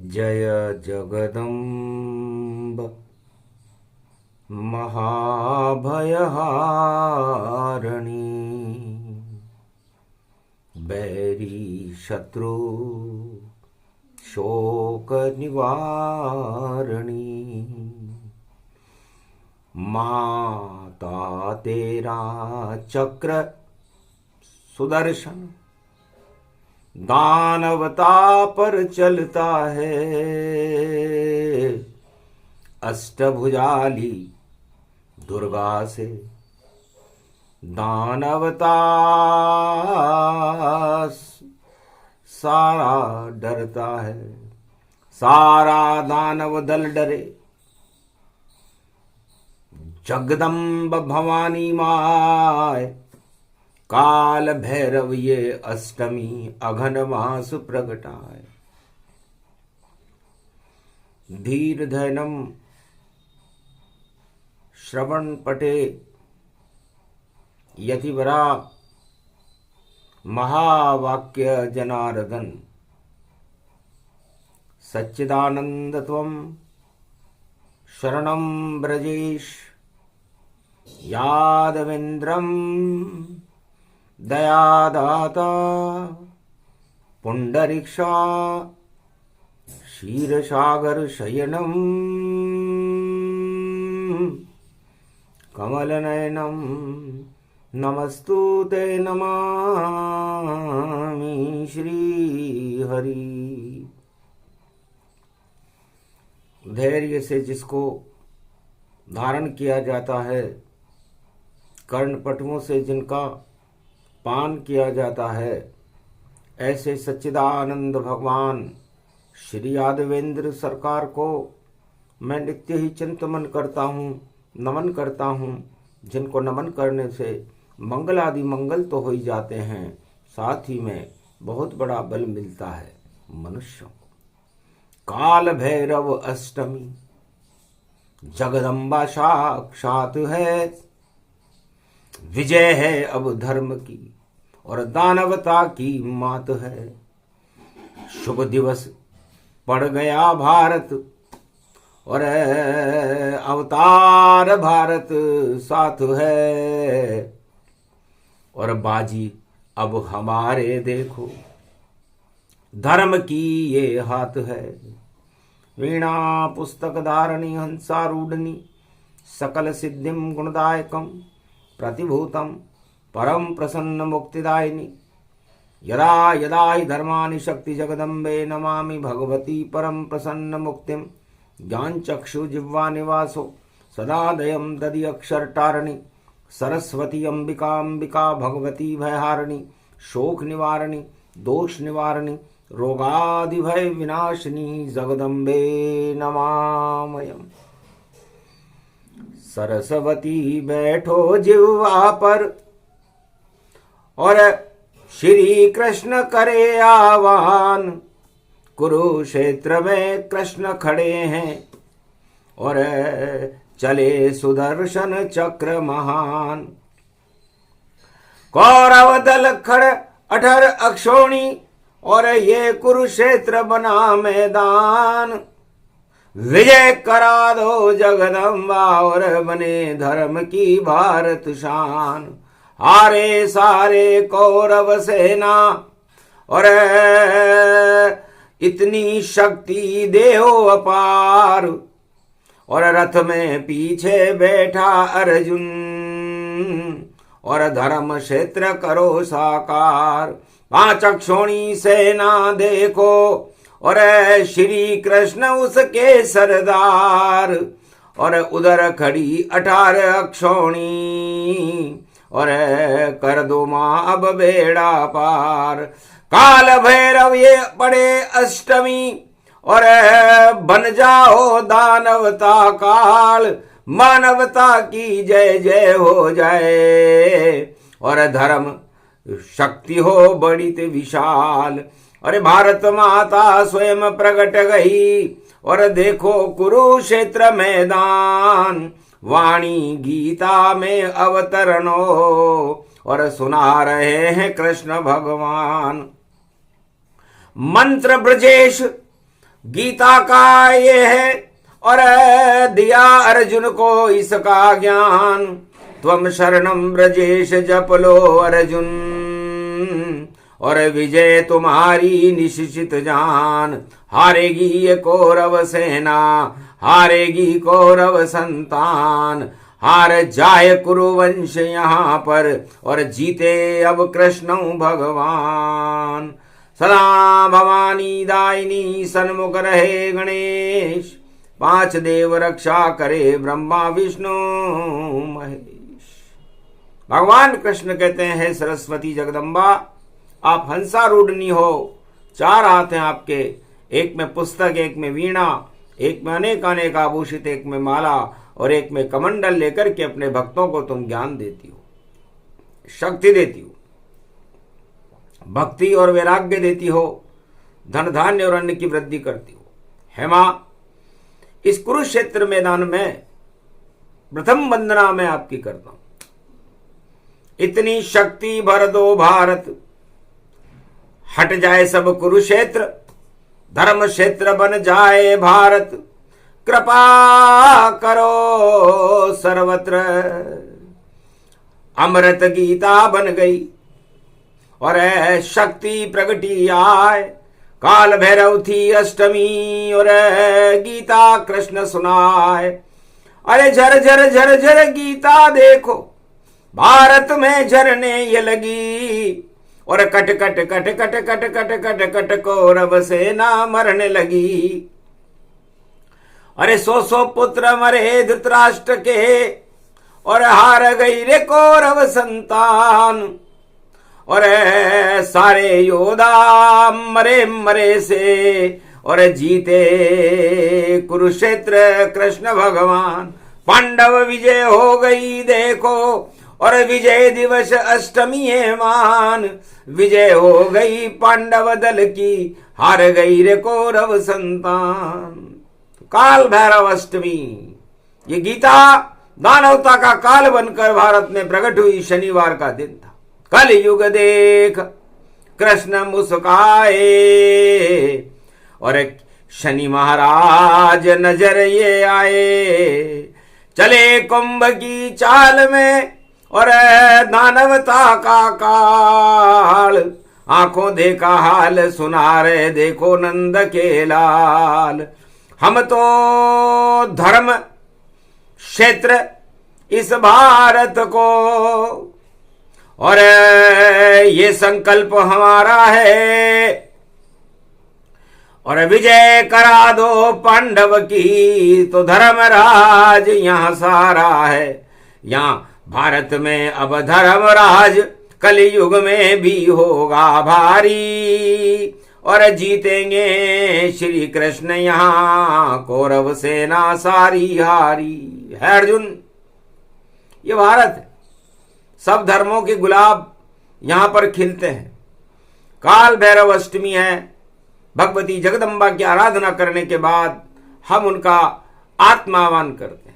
जय जगदम्ब महाभयहारिणी बैरी शत्रु शोक निवारणी माता तेरा चक्र सुदर्शन दानवता पर चलता है। अष्टभुजाली दुर्गा से दानवता सारा डरता है। सारा दानव दल डरे। जगदम्ब भवानी माय काल भैरव ये अष्टमी अघन मास प्रगटाए। धीर धैनम श्रवण पटे यतिवरा महावाक्य जनार्दन सच्चिदानंद त्वं शरणं ब्रजेश यादवेन्द्रं दयादाता पुंडरीक्षा क्षीरसागर शयनम कमलनयनम नमस्तुते नमामि श्री हरि। धैर्य से जिसको धारण किया जाता है, कर्णपटुओं से जिनका पान किया जाता है, ऐसे सच्चिदानंद भगवान श्री यादवेंद्र सरकार को मैं नित्य ही चिंतन करता हूँ, नमन करता हूँ। जिनको नमन करने से मंगल आदि मंगल तो हो ही जाते हैं, साथ ही में बहुत बड़ा बल मिलता है मनुष्यों को। काल भैरव अष्टमी जगदम्बा साक्षात है। विजय है अब धर्म की और दानवता की मात है। शुभ दिवस पड़ गया भारत और अवतार भारत साथ है। और बाजी अब हमारे देखो धर्म की ये हाथ है। वीणा पुस्तक धारणी हंसारूढ़नी सकल सिद्धिम गुणदायकम प्रतिभूतम परम प्रसन्न मुक्तिदायिनी। यदा यदा हि धर्मानि शक्ति जगदम्बे नमामि भगवती परम प्रसन्न मुक्तिम। ज्ञान चक्षु जिह्वा निवासो सदा दयम ददि अक्षरटारिणी। सरस्वती अंबिका अंबिका भगवती भयहारिणी। शोक निवारिणी दोष निवारिणी रोगादि भय विनाशिनी जगदम्बे नमामयम्। सरस्वती बैठो जिह्वा पर और श्री कृष्ण करे आह्वान। कुरुक्षेत्र में कृष्ण खड़े हैं और चले सुदर्शन चक्र महान। कौरव दल खड़ 18 अक्षोणी और ये कुरुक्षेत्र बना मैदान। विजय करा दो जगदम्बा और बने धर्म की भारत शान। हारे सारे कौरव सेना और इतनी शक्ति देहो अपार। और रथ में पीछे बैठा अर्जुन और धर्म क्षेत्र करो साकार। 5 अक्षोणी सेना देखो और श्री कृष्ण उसके सरदार। और उधर खड़ी 18 अक्षोणी और कर दो मां अब बेड़ा पार। काल भैरव ये पड़े अष्टमी और बन जाओ दानवता काल। मानवता की जय जय हो जाए और धर्म शक्ति हो बड़ी विशाल। अरे भारत माता स्वयं प्रकट गई और देखो कुरुक्षेत्र मैदान। वाणी गीता में अवतरणो और सुना रहे हैं कृष्ण भगवान। मंत्र ब्रजेश गीता का ये है और दिया अर्जुन को इसका ज्ञान। त्वम शरणम ब्रजेश जप लो अर्जुन, और विजय तुम्हारी निश्चित जान। हारेगी ये कौरव सेना, हारेगी कौरव संतान। हार जाए कुरुवंश यहाँ पर और जीते अब कृष्ण भगवान। सदा भवानी दायिनी सन्मुख रहे गणेश, पांच देव रक्षा करे ब्रह्मा विष्णु महेश। भगवान कृष्ण कहते हैं, सरस्वती जगदम्बा आप हंसारूढ़नी हो, चार हाथ हैं आपके, एक में पुस्तक, एक में वीणा, एक में अनेक अनेक आभूषित, एक में माला और एक में कमंडल लेकर के अपने भक्तों को तुम ज्ञान देती हो, शक्ति देती हो, भक्ति और वैराग्य देती हो, धन धान्य और अन्न की वृद्धि करती हो। हे मां, इस कुरुक्षेत्र मैदान में प्रथम वंदना मैं आपकी करता हूं। इतनी शक्ति भर दो भारत, हट जाए सब कुरुक्षेत्र, धर्म क्षेत्र बन जाए भारत। कृपा करो सर्वत्र, अमृत गीता बन गई और शक्ति प्रगटी आए। काल भैरव थी अष्टमी और गीता कृष्ण सुनाए। अरे झर झर झर झर गीता देखो, भारत में झरने ये लगी, और कट कट कट कट कट कट कट कट कौरव सेना मरने लगी। अरे सौ पुत्र मरे धृतराष्ट्र के, और हार गई रे कौरव संतान। और सारे योद्धा मरे मरे से, और जीते कुरुक्षेत्र कृष्ण भगवान। पांडव विजय हो गई देखो, और विजय दिवस अष्टमी है मान। विजय हो गई पांडव दल की, हार गई रे कौरव संतान। काल भैरव अष्टमी, ये गीता दानवता का काल बनकर भारत में प्रकट हुई शनिवार का दिन था। कल युग देख कृष्ण मुस्काए, और शनि महाराज नजर ये आए। चले कुंभ की चाल में और दानवता का काल। आंखों देखा हाल, सुना रहे देखो नंद के लाल। हम तो धर्म क्षेत्र इस भारत को, और ये संकल्प हमारा है, और विजय करा दो पांडव की। तो धर्मराज यहाँ सारा है, यहाँ भारत में अब धर्मराज कलयुग में भी होगा भारी। और जीतेंगे श्री कृष्ण यहाँ, कौरव सेना सारी हारी। है अर्जुन, ये भारत है, सब धर्मों के गुलाब यहां पर खिलते हैं। काल भैरव अष्टमी है, भगवती जगदम्बा की आराधना करने के बाद हम उनका आत्मावान करते हैं।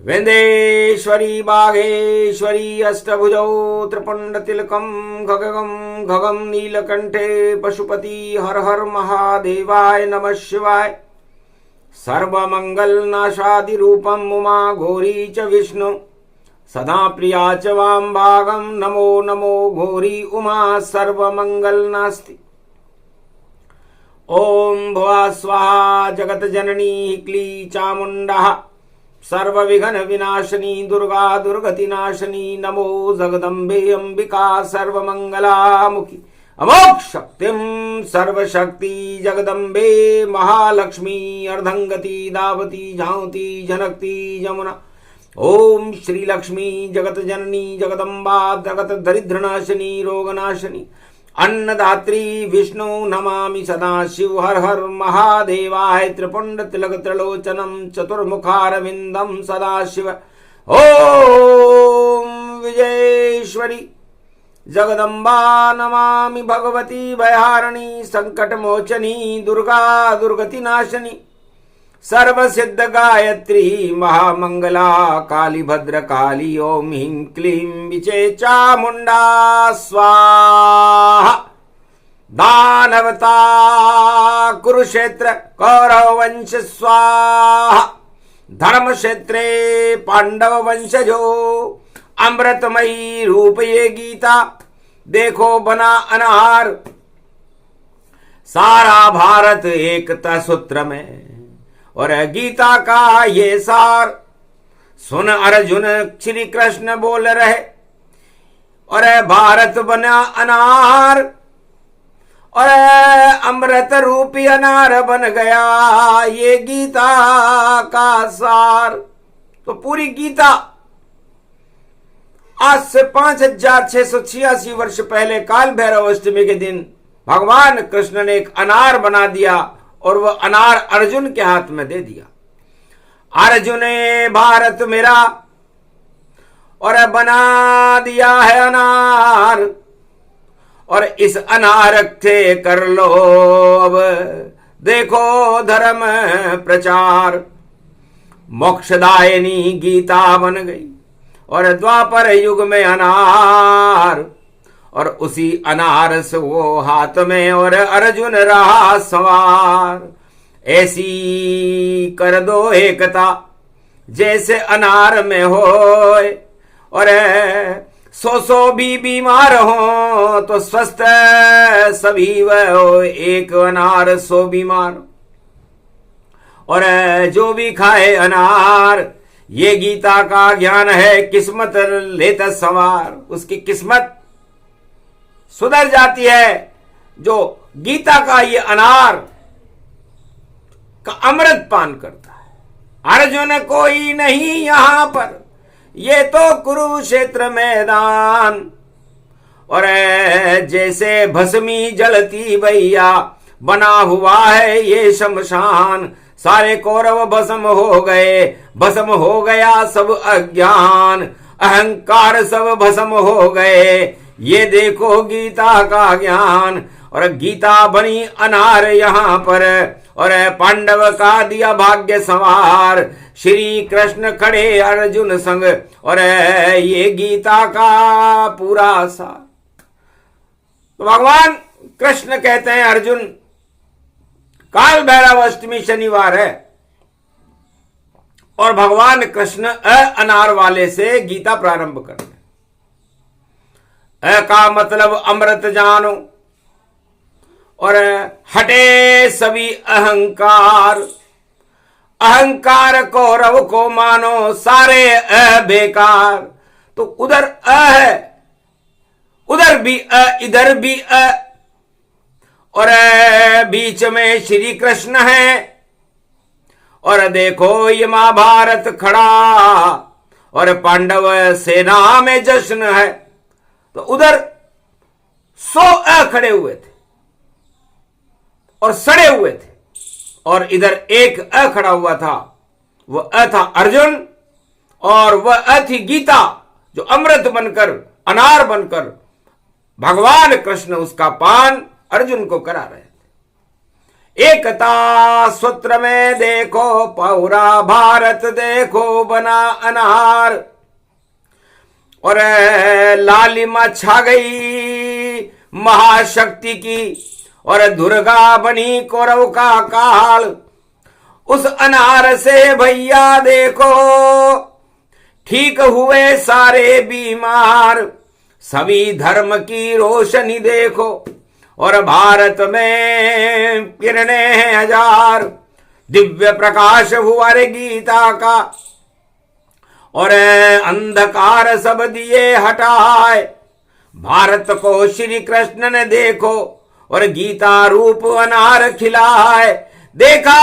वेंदेश्वरी बाघेश्वरी अष्टभुजौ त्रिपुंड तिलकम खगगम खगम नीलकंठे पशुपति। हर हर महादेवाय नमः शिवाय। सर्वमंगल नाशादि रूपम उमा घोरी च विष्णु, सदा प्रिया च वाम भागम। नमो नमो घोरी उमा सर्वमंगल नास्ति। ओम भुवा स्वाहा जगत जननी क्ली चामुंडा, सर्व विघ्न विनाशिनी दुर्गा दुर्गति नाशिनी। नमो जगदम्बे अंबिका सर्वमंगलामुखी। अमोघ शक्तिम सर्वशक्ति जगदम्बे महालक्ष्मी। अर्धंगति दावती झांवती झनकती जमुना। ओम श्री लक्ष्मी जगत जननी जगदम्बा जगत दरिद्रनाशिनी रोगनाशिनी। अन्नदात्री विष्णु नमामि सदा शिव। हर हर महादेवाय। त्रिपुंड तिलक त्रिलोचनम चतुर्मुखारविंदम सदा शिव। ओम विजयेश्वरी जगदम्बा नमामि भगवती भयहारिणी। संकट मोचनी दुर्गा दुर्गति नाशिनी। सर्व सिद्ध गायत्री महामंगला काली भद्र काली। ओम ह्रीं क्लीं विचे चामुंडा स्वाहा। दानवता कुरुक्षेत्र कौरव वंश स्वाहा, धर्म क्षेत्रे पांडव वंशजो, अमृतमयी रूप ये गीता, देखो बना अनार, सारा भारत एकता सूत्र में, और गीता का ये सार सुन अर्जुन श्री कृष्ण बोल रहे, और भारत बना अनार, और अमृत रूपी अनार बन गया ये गीता का सार। तो पूरी गीता आज से 5686 वर्ष पहले काल भैरव अष्टमी के दिन भगवान कृष्ण ने एक अनार बना दिया और वह अनार अर्जुन के हाथ में दे दिया। अर्जुन ने भारत मेरा और बना दिया है अनार, और इस अनार से कर लो अब देखो धर्म प्रचार। मोक्षदायिनी गीता बन गई और द्वापर युग में अनार, और उसी अनार से वो हाथ में और अर्जुन रहा सवार। ऐसी कर दो एकता जैसे अनार में होए, और 100 भी बीमार हो तो स्वस्थ सभी वह हो, एक अनार 100 बीमार। और जो भी खाए अनार, ये गीता का ज्ञान है, किस्मत लेता सवार। उसकी किस्मत सुधर जाती है जो गीता का ये अनार का अमृत पान करता है। अर्जुन कोई नहीं यहां पर, ये तो कुरुक्षेत्र मैदान, और जैसे भस्मी जलती भैया बना हुआ है ये शमशान। सारे कौरव भस्म हो गए, भस्म हो गया सब अज्ञान, अहंकार सब भस्म हो गए, ये देखो गीता का ज्ञान। और गीता बनी अनार यहां पर, और पांडव का दिया भाग्य संवार। श्री कृष्ण खड़े अर्जुन संग, और ये गीता का पूरा सार। तो भगवान कृष्ण कहते हैं अर्जुन, काल भैरव अष्टमी शनिवार है, और भगवान कृष्ण अनार वाले से गीता प्रारंभ करते हैं। का मतलब अमृत जानो, और हटे सभी अहंकार। अहंकार कौरव को मानो सारे बेकार। तो उधर है, उधर भी इधर भी और बीच में श्री कृष्ण है, और देखो ये महाभारत खड़ा, और पांडव सेना में जश्न है। तो उधर 100 खड़े हुए थे और सड़े हुए थे, और इधर एक खड़ा हुआ था। वह था अर्जुन, और वह थी गीता, जो अमृत बनकर अनार बनकर भगवान कृष्ण उसका पान अर्जुन को करा रहे थे। एकता सूत्र में देखो पूरा भारत देखो बना अनार, और लालिमा छा गई महाशक्ति की, और दुर्गा बनी कौरव का काल। उस अनार से भैया देखो ठीक हुए सारे बीमार। सभी धर्म की रोशनी देखो, और भारत में किरणें हैं हजार। दिव्य प्रकाश हुआ रे गीता का, और अंधकार सब दिए हटाए। भारत को श्री कृष्ण ने देखो, और गीता रूप अनार खिलाए। देखा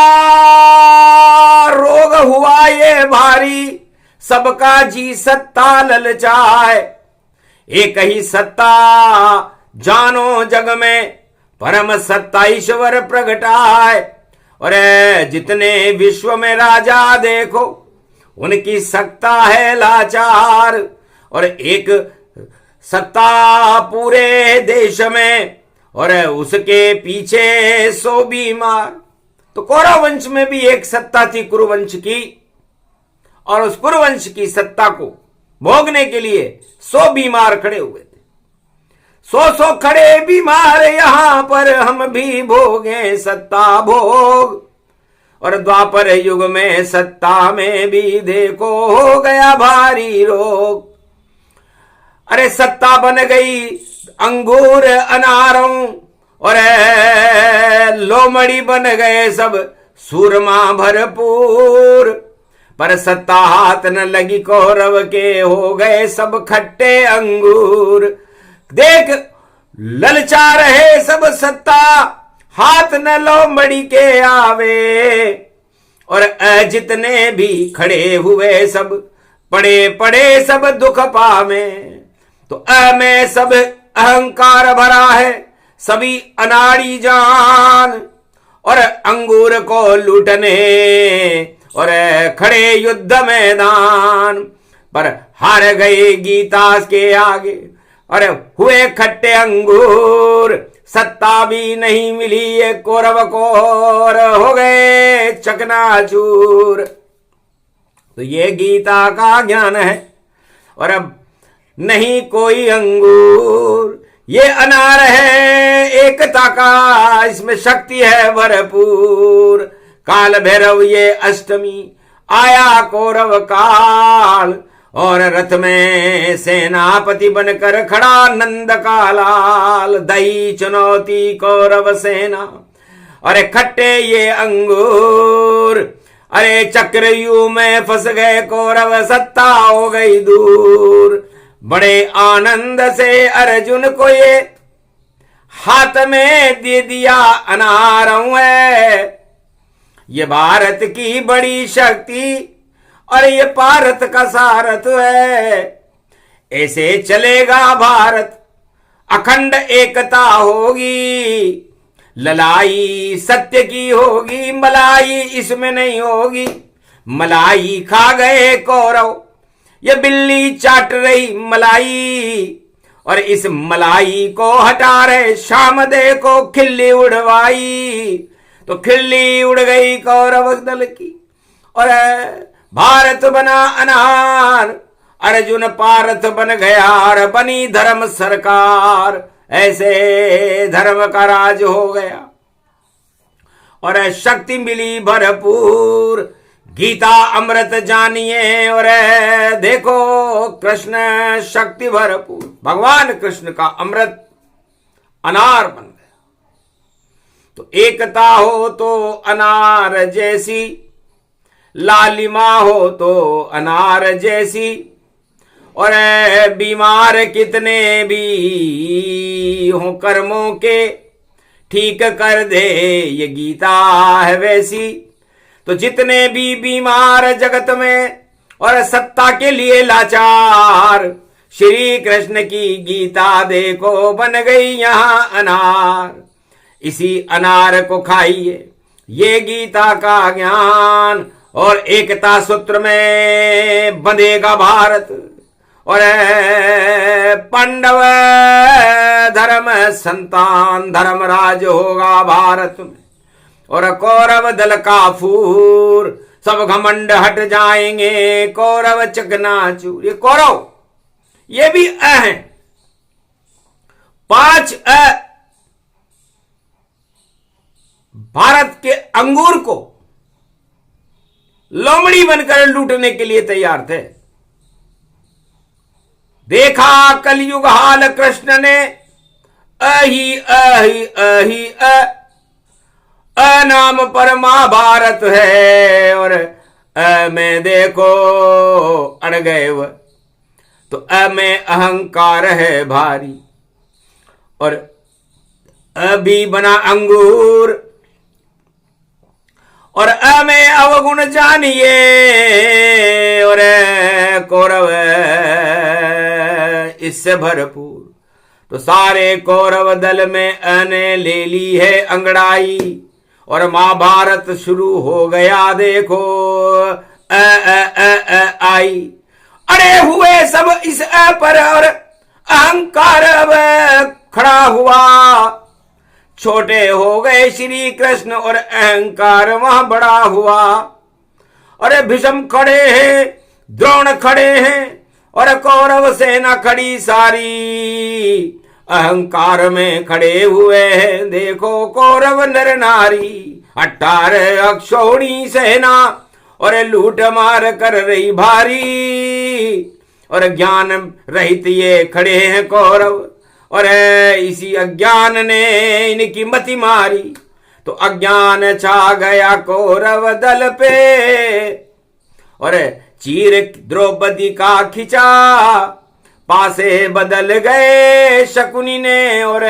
रोग हुआ ये भारी, सबका जी सत्ता ललचाए। एक ही सत्ता जानो जग में, परम सत्ता ईश्वर प्रगटाए। और जितने विश्व में राजा देखो, उनकी सत्ता है लाचार। और एक सत्ता पूरे देश में, और उसके पीछे 100 बीमार। तो कौरव वंश में भी एक सत्ता थी कुरुवंश की, और उस कुरुवंश की सत्ता को भोगने के लिए 100 बीमार खड़े हुए थे। सौ खड़े बीमार यहाँ पर हम भी भोगे सत्ता भोग। और द्वापर युग में सत्ता में भी देखो हो गया भारी रोग। अरे सत्ता बन गई अंगूर अनारों और लोमड़ी बन गए सब सूरमा भरपूर। पर सत्ता हाथ न लगी कौरव के हो गए सब खट्टे अंगूर। देख ललचा रहे सब सत्ता हाथ न लोमड़ी के आवे। और जितने भी खड़े हुए सब पड़े पड़े सब दुख पावे। तो में सब अहंकार भरा है सभी अनाड़ी जान। और अंगूर को लूटने और खड़े युद्ध मैदान। पर हार गए गीता के आगे और हुए खट्टे अंगूर। सत्ता भी नहीं मिली ये कौरव को और हो गए चकनाचूर। तो ये गीता का ज्ञान है और अब नहीं कोई अंगूर। ये अनार है एकता का इसमें शक्ति है भरपूर। काल भैरव ये अष्टमी आया कौरव काल। और रथ में सेनापति बनकर खड़ा नंद का लाल। दई चुनौती कौरव सेना अरे खट्टे ये अंगूर। अरे चक्रव्यूह में फंस गए कौरव सत्ता हो गई दूर। बड़े आनंद से अर्जुन को ये हाथ में दे दिया अनारों है। ये भारत की बड़ी शक्ति और ये भारत का सारथ है। ऐसे चलेगा भारत अखंड एकता होगी। ललाई सत्य की होगी मलाई इसमें नहीं होगी। मलाई खा गए कौरव ये बिल्ली चाट रही मलाई। और इस मलाई को हटा रहे शाम दे को खिल्ली उड़वाई। तो खिल्ली उड़ गई कौरव दल की और भारत बना अनार। अर्जुन पारथ बन गया और बनी धर्म सरकार। ऐसे धर्म का राज हो गया और शक्ति मिली भरपूर। गीता अमृत जानिए और देखो कृष्ण शक्ति भरपूर। भगवान कृष्ण का अमृत अनार बन गया। तो एकता हो तो अनार जैसी लालिमा हो तो अनार जैसी। और बीमार कितने भी हो कर्मों के ठीक कर दे ये गीता है वैसी। तो जितने भी बीमार जगत में और सत्ता के लिए लाचार श्री कृष्ण की गीता देखो बन गई यहाँ अनार। इसी अनार को खाइए ये गीता का ज्ञान। और एकता सूत्र में बंधेगा भारत और पांडव धर्म संतान धर्मराज होगा भारत में। और कौरव दल का फूर सब घमंड हट जाएंगे कौरव चकनाचूर। ये कौरव ये भी है 5 भारत के अंगूर को लोमड़ी बनकर लूटने के लिए तैयार थे। देखा कलयुग हाल कृष्ण ने अहि अहि अहि नाम पर महाभारत है। और में देखो अड़ गए वह तो में अहंकार है भारी। और अभी बना अंगूर और में अवगुण जानिए। और कौरव इससे भरपूर। तो सारे कौरव दल में ने ले ली है अंगड़ाई। और महाभारत शुरू हो गया देखो आई। अरे हुए सब इस पर और अहंकार अब खड़ा हुआ। छोटे हो गए श्री कृष्ण और अहंकार वहां बड़ा हुआ। अरे भीष्म खड़े हैं द्रोण खड़े हैं और कौरव सेना खड़ी सारी। अहंकार में खड़े हुए हैं। देखो कौरव नर नारी 18 अक्षौणी सेना और लूट मार कर रही भारी, और ज्ञान रहित ये खड़े हैं कौरव, और इसी अज्ञान ने इनकी मति मारी। तो अज्ञान छा गया कौरव दल पे, और चीर द्रौपदी का खिंचा, पासे बदल गए शकुनी ने, और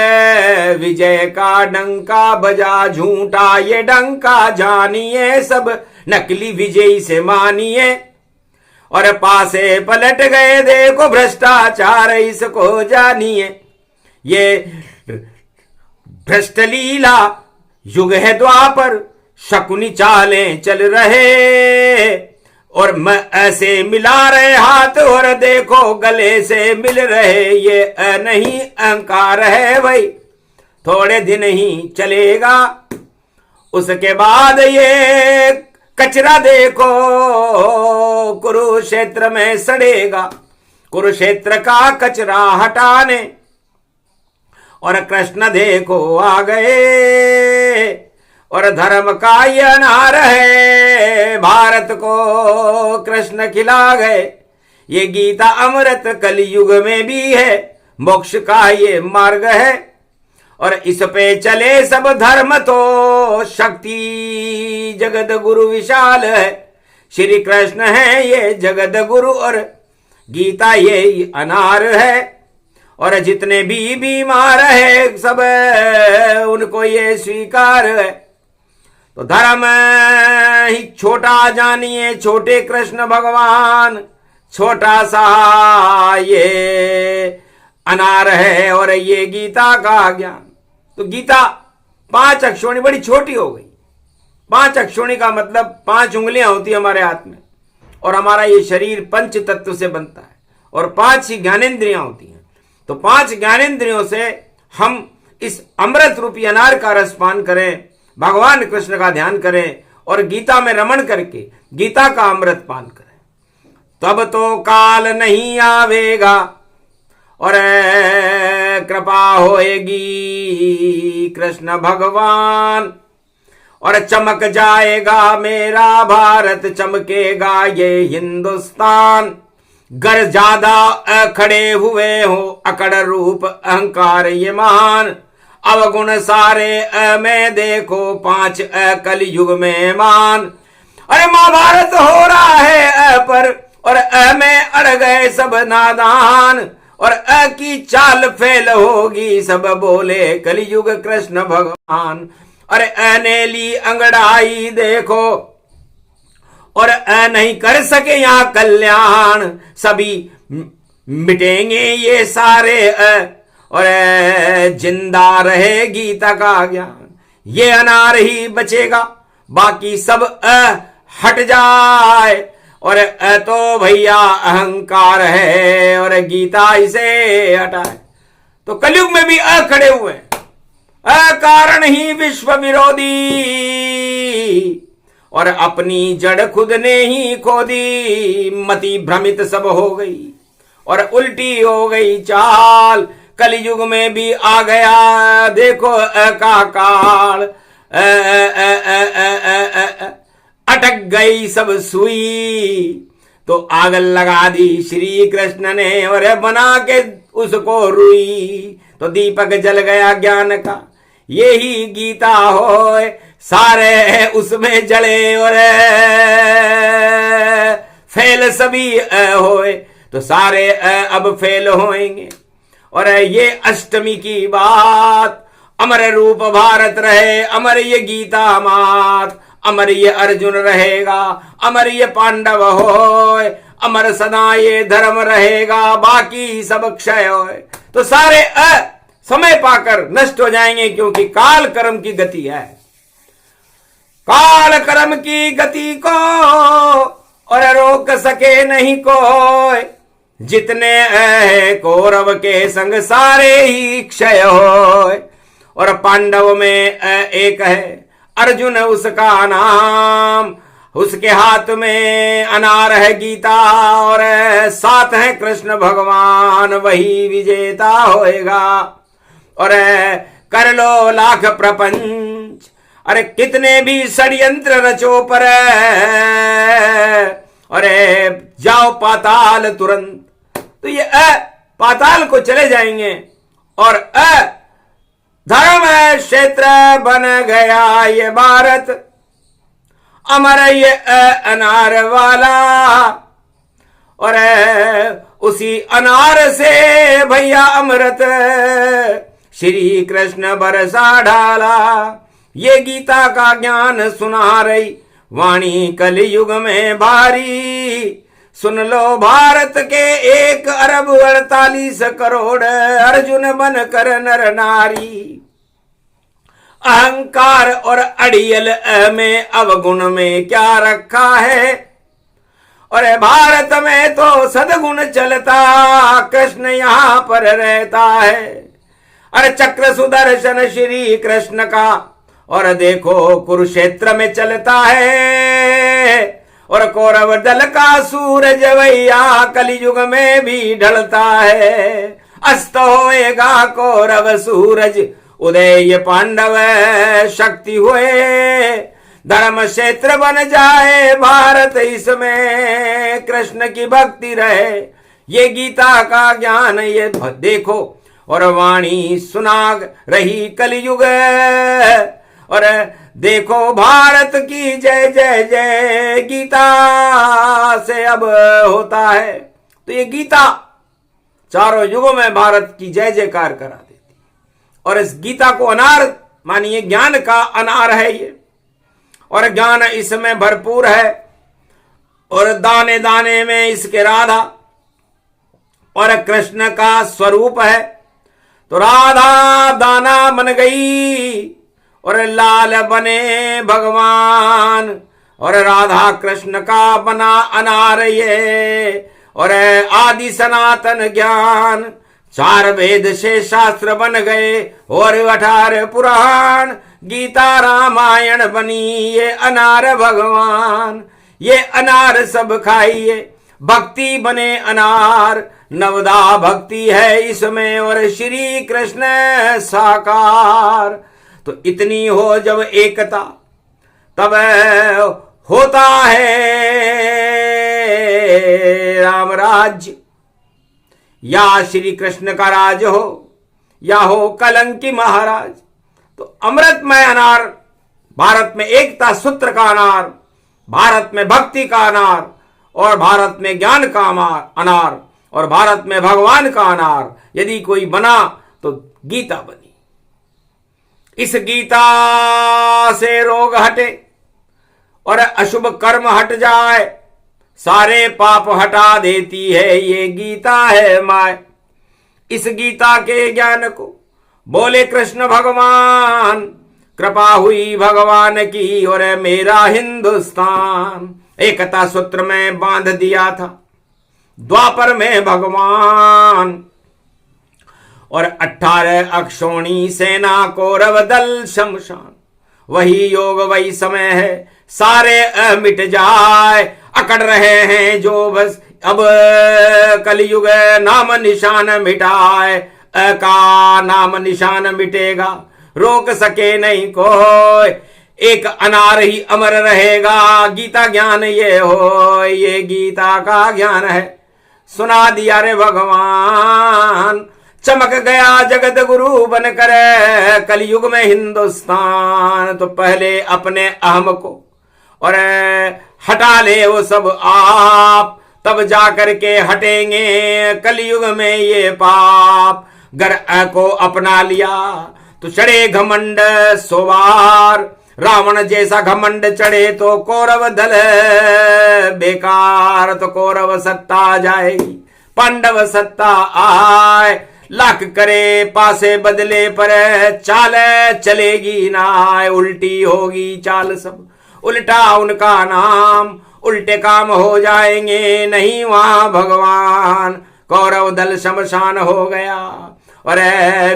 विजय का डंका बजा झूठा ये डंका जानिए, सब नकली विजयी से मानिए। और पासे पलट गए देखो भ्रष्टाचार इसको जानिए, ये भ्रष्ट लीला युग है द्वापर, शकुनी चालें चल रहे, और मैं ऐसे मिला रहे हाथ, और देखो गले से मिल रहे, ये नहीं अहंकार है भाई, थोड़े दिन ही चलेगा, उसके बाद ये कचरा देखो कुरुक्षेत्र में सड़ेगा। कुरुक्षेत्र का कचरा हटाने और कृष्ण देखो आ गए, और धर्म का ये अनार है, भारत को कृष्ण खिला गए। ये गीता अमृत कलयुग में भी है, मोक्ष का ये मार्ग है, और इस पे चले सब धर्म तो शक्ति जगत गुरु विशाल है। श्री कृष्ण है ये जगत गुरु, और गीता ये अनार है, और जितने भी बीमार है सब उनको ये स्वीकार है। तो धर्म ही छोटा जानिए, छोटे कृष्ण भगवान, छोटा सा ये अनार है, और ये गीता का ज्ञान। तो गीता 5 अक्षोणी बड़ी छोटी हो गई। 5 अक्षोणी का मतलब 5 उंगलियां होती है हमारे हाथ में, और हमारा ये शरीर पंच तत्व से बनता है, और 5 ही ज्ञानेंद्रियां होती हैं। तो 5 ज्ञानेंद्रियों से हम इस अमृत रूपी अनार का रस पान करें, भगवान कृष्ण का ध्यान करें, और गीता में रमण करके गीता का अमृत पान करें, तब तो काल नहीं आवेगा, और कृपा होएगी कृष्ण भगवान, और चमक जाएगा मेरा भारत, चमकेगा ये हिंदुस्तान। गर ज्यादा खड़े हुए हो अकड़ रूप अहंकार ये महान, अवगुण सारे में देखो 5 कलयुग में मान। अरे महाभारत हो रहा है पर, और में अड़ गए सब नादान, और की चाल फेल होगी सब बोले कलयुग कृष्ण भगवान। अरे ने ली अंगड़ाई देखो, और नहीं कर सके यहाँ कल्याण, सभी मिटेंगे ये सारे, और जिंदा रहे गीता का ज्ञान। ये अनार ही बचेगा, बाकी सब हट जाए, और तो भैया अहंकार है, और गीता इसे हटाए। तो कलयुग में भी खड़े हुए, अकारण ही विश्व विरोधी, और अपनी जड़ खुद ने ही खोदी। मति भ्रमित सब हो गई, और उल्टी हो गई चाल, कलयुग में भी आ गया देखो का काल। अटक गई सब सुई, तो आग लगा दी श्री कृष्ण ने, और बना के उसको रुई। तो दीपक जल गया ज्ञान का, यही गीता हो, सारे उसमें जले, और फेल सभी होए, तो सारे अब फेल होएंगे। और ये अष्टमी की बात, अमर रूप भारत रहे, अमर ये गीता मात, अमर ये अर्जुन रहेगा, अमर ये पांडव होए, अमर सदा ये धर्म रहेगा, बाकी सब क्षय होए। तो सारे समय पाकर नष्ट हो जाएंगे, क्योंकि काल कर्म की गति है। काल कर्म की गति को और रोक सके नहीं कोई, जितने कौरव के संग सारे ही क्षय होए। और पांडव में एक है अर्जुन उसका नाम, उसके हाथ में अनार है गीता, और साथ है कृष्ण भगवान, वही विजेता होएगा। और कर लो लाख प्रपंच, अरे कितने भी षड्यंत्र रचो पर, अरे जाओ पाताल तुरंत। तो ये पाताल को चले जाएंगे और धर्म क्षेत्र बन गया ये भारत, अमर ये अनार वाला, और उसी अनार से भैया अमृत श्री कृष्ण बरसा डाला। ये गीता का ज्ञान सुना रही वाणी कलयुग में भारी, सुन लो भारत के 1 अरब 48 करोड़ अर्जुन बनकर नर नारी। अहंकार और अड़ियल में अवगुण में क्या रखा है, और भारत में तो सदगुण चलता, कृष्ण यहाँ पर रहता है। अरे चक्र सुदर्शन श्री कृष्ण का, और देखो कुरुक्षेत्र में चलता है, और कौरव दल का सूरज भैया कलयुग में भी ढलता है। अस्त होएगा कौरव सूरज, उदय ये पांडव शक्ति हुए, धर्म क्षेत्र बन जाए भारत, इसमें कृष्ण की भक्ति रहे। ये गीता का ज्ञान ये देखो, और वाणी सुना रही कलयुग, और देखो भारत की जय जय जय, गीता से अब होता है। तो ये गीता चारों युगों में भारत की जय जयकार करा देती, और इस गीता को अनार मानिए, ज्ञान का अनार है ये, और ज्ञान इसमें भरपूर है, और दाने दाने में इसके राधा और कृष्ण का स्वरूप है। तो राधा दाना बन गई और लाल बने भगवान, और राधा कृष्ण का बना अनार ये, और आदि सनातन ज्ञान। 4 वेद से शास्त्र बन गए और 18 पुराण, गीता रामायण बनी ये अनार भगवान। ये अनार सब खाइए, भक्ति बने अनार, नवदा भक्ति है इसमें, और श्री कृष्ण साकार। तो इतनी हो जब एकता, तब होता है राम राज्य। या श्री कृष्ण का राज हो, या हो कलंकी महाराज। तो अमृतमय अनार, भारत में एकता सूत्र का अनार, भारत में भक्ति का अनार, और भारत में ज्ञान का अनार, और भारत में भगवान का अनार यदि कोई बना तो गीता बनी। इस गीता से रोग हटे और अशुभ कर्म हट जाए, सारे पाप हटा देती है ये गीता है माय। इस गीता के ज्ञान को बोले कृष्ण भगवान, कृपा हुई भगवान की और मेरा हिंदुस्तान। एकता सूत्र में बांध दिया था द्वापर में भगवान, और 18 अक्षोणी सेना कौरव दल शमशान। वही योग वही समय है, सारे मिट जाए, अकड़ रहे हैं जो बस अब कलयुग नाम निशान मिटाए। का नाम निशान मिटेगा, रोक सके नहीं कोई, एक अनार ही अमर रहेगा। गीता ज्ञान ये हो, ये गीता का ज्ञान है, सुना दिया रे भगवान। चमक गया जगत गुरु बनकर कलयुग में हिंदुस्तान। तो पहले अपने अहम को और हटा ले वो सब आप, तब जाकर के हटेंगे कलयुग में ये पाप। गर को अपना लिया तो चढ़े घमंड सोवार, रावण जैसा घमंड चढ़े तो कौरव दल बेकार। तो कौरव सत्ता जाएगी, पांडव सत्ता आए, लाख करे पासे बदले पर चाल चलेगी ना। उल्टी होगी चाल सब, उल्टा उनका नाम, उल्टे काम हो जाएंगे नहीं वहां भगवान। कौरव दल शमशान हो गया और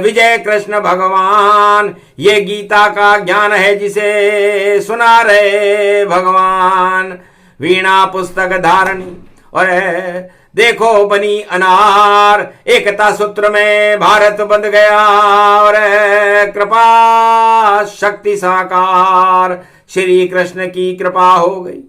विजय कृष्ण भगवान। ये गीता का ज्ञान है जिसे सुना रहे भगवान। वीणा पुस्तक धारणी और देखो बनी अनार, एकता सूत्र में भारत बंध गया और कृपा शक्ति साकार, श्री कृष्ण की कृपा हो गई।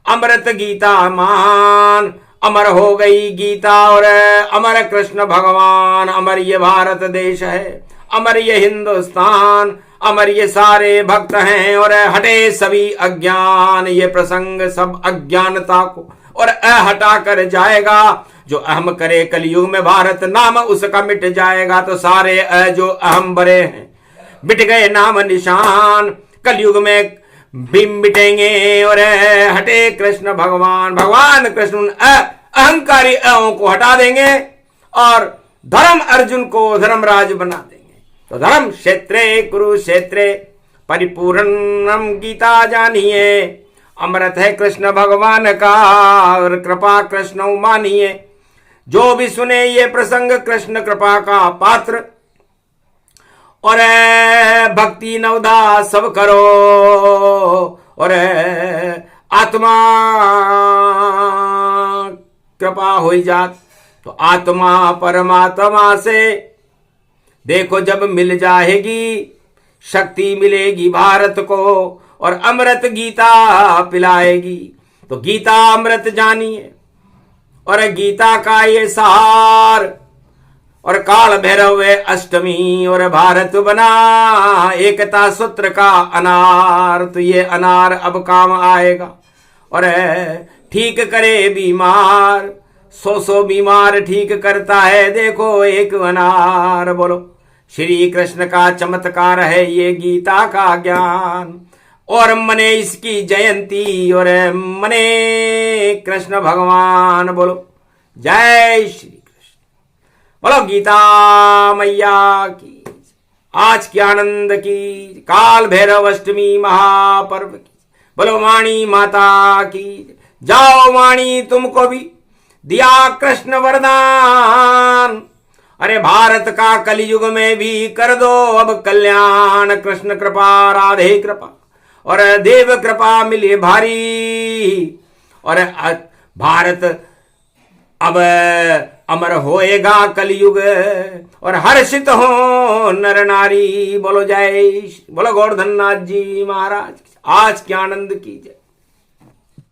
अमृत गीता मान, अमर हो गई गीता और अमर कृष्ण भगवान। अमर ये भारत देश है, अमर ये हिंदुस्तान, अमर ये सारे भक्त हैं और हटे सभी अज्ञान। ये प्रसंग सब अज्ञानता को और हटा कर जाएगा। जो अहम करे कलयुग में भारत नाम उसका मिट जाएगा। तो सारे जो अहम बरे हैं मिट गए नाम निशान, कलयुग में भी मिटेंगे और हटे कृष्ण भगवान। भगवान कृष्ण अहंकारी अहों को हटा देंगे और धर्म अर्जुन को धर्मराज बना देंगे। तो धर्म क्षेत्रे कुरुक्षेत्रे परिपूर्णम गीता जानिए, अमृत है कृष्ण भगवान का और कृपा कृष्ण मानिए। जो भी सुने ये प्रसंग कृष्ण कृपा का पात्र और भक्ति नवदा सब करो और आत्मा कृपा हो जात। तो आत्मा परमात्मा से देखो जब मिल जाएगी, शक्ति मिलेगी भारत को और अमृत गीता पिलाएगी। तो गीता अमृत जानिए और गीता का ये सार और काल भैरव अष्टमी और भारत बना एकता सूत्र का अनार। तो ये अनार अब काम आएगा और ठीक करे बीमार, 100 बीमार ठीक करता है देखो एक अनार। बोलो श्री कृष्ण का चमत्कार है ये गीता का ज्ञान और मने इसकी जयंती और मने कृष्ण भगवान। बोलो जय श्री कृष्ण, बोलो गीता मैया की, आज के आनंद की, काल भैरव अष्टमी महापर्व की। बोलो वाणी माता की। जाओ वाणी तुमको भी दिया कृष्ण वरदान, अरे भारत का कलयुग में भी कर दो अब कल्याण। कृष्ण कृपा राधे कृपा और देव कृपा मिले भारी और भारत अब अमर होएगा कलयुग और हर्षित हो नर नारी। बोलो जय, बोलो गोवर्धन नाथ जी महाराज, आज के आनंद की जय।